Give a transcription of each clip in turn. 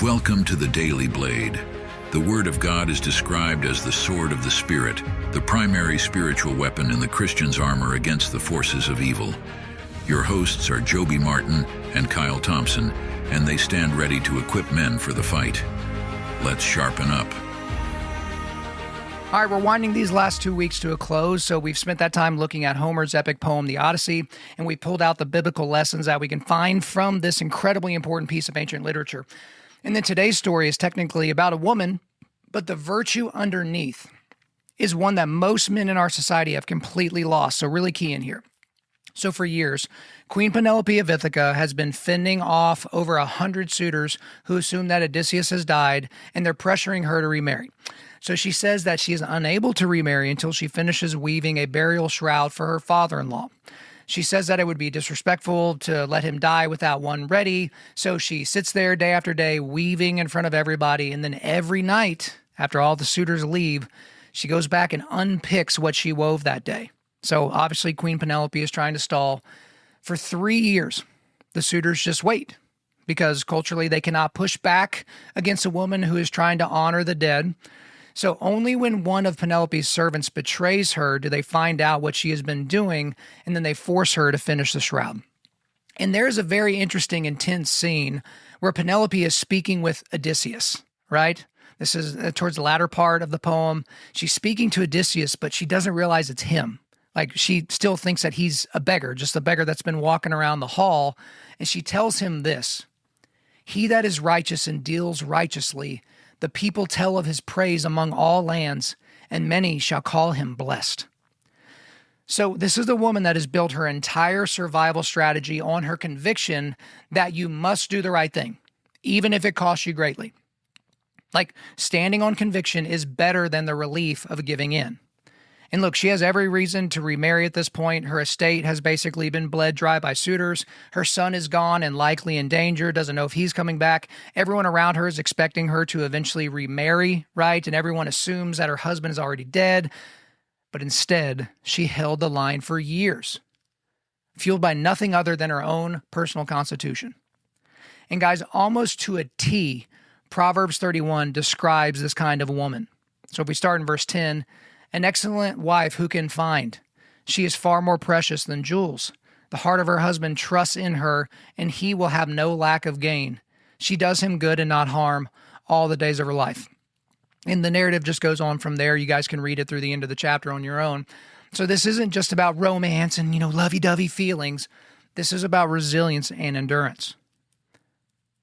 Welcome to the Daily Blade. The Word of God is described as the sword of the Spirit, the primary spiritual weapon in the Christian's armor against the forces of evil. Your hosts are Joby Martin and Kyle Thompson, and they stand ready to equip men for the fight. Let's sharpen up. All right, we're winding these last 2 weeks to a close, so we've spent that time looking at Homer's epic poem, the Odyssey, and we pulled out the biblical lessons that we can find from this incredibly important piece of ancient literature. And then today's story is technically about a woman, but the virtue underneath is one that most men in our society have completely lost, so really key in here. So for years, Queen Penelope of Ithaca has been fending off over 100 suitors who assume that Odysseus has died, and they're pressuring her to remarry. So she says that she is unable to remarry until she finishes weaving a burial shroud for her father-in-law. She says that it would be disrespectful to let him die without one ready, so she sits there day after day weaving in front of everybody, and then every night, after all the suitors leave, she goes back and unpicks what she wove that day. So obviously Queen Penelope is trying to stall. For 3 years, the suitors just wait, because culturally they cannot push back against a woman who is trying to honor the dead. So only when one of Penelope's servants betrays her do they find out what she has been doing, and then they force her to finish the shroud. And there's a very interesting, intense scene where Penelope is speaking with Odysseus, right? This is towards the latter part of the poem. She's speaking to Odysseus, but she doesn't realize it's him. Like, she still thinks that he's a beggar, just a beggar that's been walking around the hall. And she tells him this: "He that is righteous and deals righteously, the people tell of his praise among all lands, and many shall call him blessed." So this is the woman that has built her entire survival strategy on her conviction that you must do the right thing, even if it costs you greatly. Like, standing on conviction is better than the relief of giving in. And look, she has every reason to remarry at this point. Her estate has basically been bled dry by suitors. Her son is gone and likely in danger, doesn't know if he's coming back. Everyone around her is expecting her to eventually remarry, right? And everyone assumes that her husband is already dead. But instead, she held the line for years, fueled by nothing other than her own personal constitution. And guys, almost to a T, Proverbs 31 describes this kind of woman. So if we start in verse 10, "An excellent wife who can find? She is far more precious than jewels. The heart of her husband trusts in her, and he will have no lack of gain. She does him good and not harm all the days of her life." And the narrative just goes on from there. You guys can read it through the end of the chapter on your own. So this isn't just about romance and, lovey-dovey feelings. This is about resilience and endurance.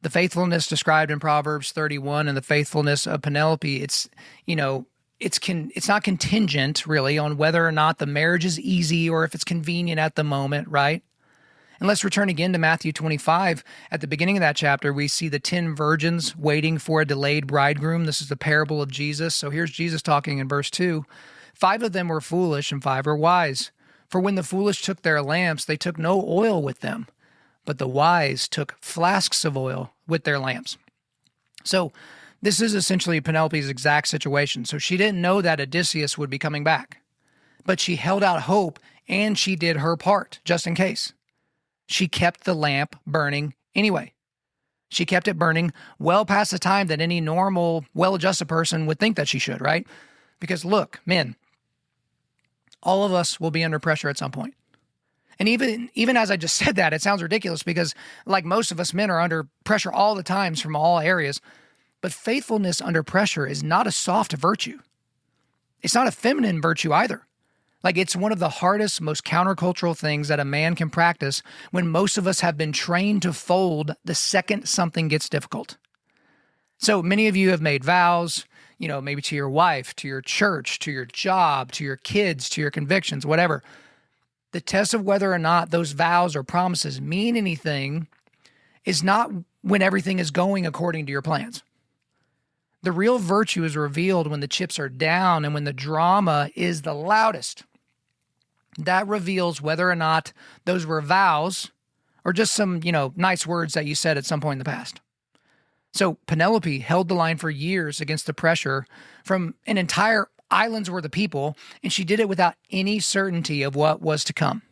The faithfulness described in Proverbs 31 and the faithfulness of Penelope, it's not contingent, really, on whether or not the marriage is easy or if it's convenient at the moment, right? And let's return again to Matthew 25. At the beginning of that chapter, we see the 10 virgins waiting for a delayed bridegroom. This is the parable of Jesus. So here's Jesus talking in verse 2. 5 of them were foolish and 5 were wise. For when the foolish took their lamps, they took no oil with them, but the wise took flasks of oil with their lamps. So this is essentially Penelope's exact situation. So she didn't know that Odysseus would be coming back, but she held out hope and she did her part just in case. She kept the lamp burning anyway. She kept it burning well past the time that any normal, well-adjusted person would think that she should, right? Because look, men, all of us will be under pressure at some point. And even as I just said that, it sounds ridiculous because like most of us men are under pressure all the times from all areas. But faithfulness under pressure is not a soft virtue. It's not a feminine virtue either. Like, it's one of the hardest, most countercultural things that a man can practice when most of us have been trained to fold the second something gets difficult. So many of you have made vows, maybe to your wife, to your church, to your job, to your kids, to your convictions, whatever. The test of whether or not those vows or promises mean anything is not when everything is going according to your plans. The real virtue is revealed when the chips are down and when the drama is the loudest. That reveals whether or not those were vows or just some, nice words that you said at some point in the past. So Penelope held the line for years against the pressure from an entire island's worth of people, and she did it without any certainty of what was to come.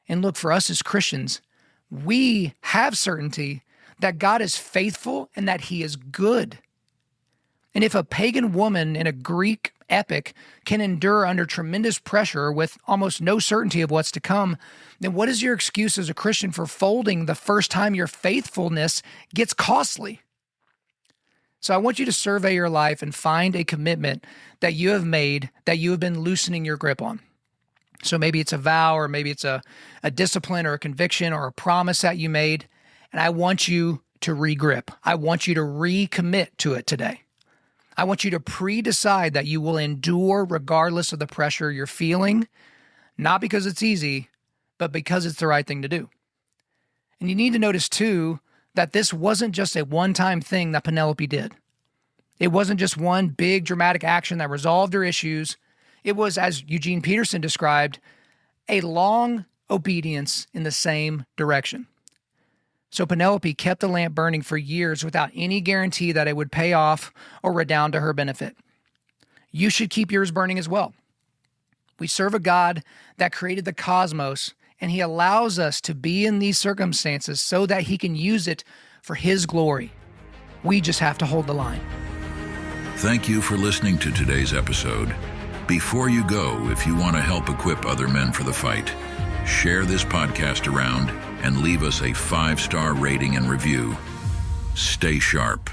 And look, for us as Christians, we have certainty that God is faithful and that he is good. And if a pagan woman in a Greek epic can endure under tremendous pressure with almost no certainty of what's to come, then what is your excuse as a Christian for folding the first time your faithfulness gets costly? So I want you to survey your life and find a commitment that you have made that you have been loosening your grip on. So maybe it's a vow, or maybe it's a discipline or a conviction or a promise that you made. And I want you to re-grip. I want you to recommit to it today. I want you to pre-decide that you will endure regardless of the pressure you're feeling, not because it's easy, but because it's the right thing to do. And you need to notice too, that this wasn't just a one-time thing that Penelope did. It wasn't just one big dramatic action that resolved her issues. It was, as Eugene Peterson described, a long obedience in the same direction. So Penelope kept the lamp burning for years without any guarantee that it would pay off or redound to her benefit. You should keep yours burning as well. We serve a God that created the cosmos, and he allows us to be in these circumstances so that he can use it for his glory. We just have to hold the line. Thank you for listening to today's episode. Before you go, if you want to help equip other men for the fight, share this podcast around and leave us a 5-star rating and review. Stay sharp.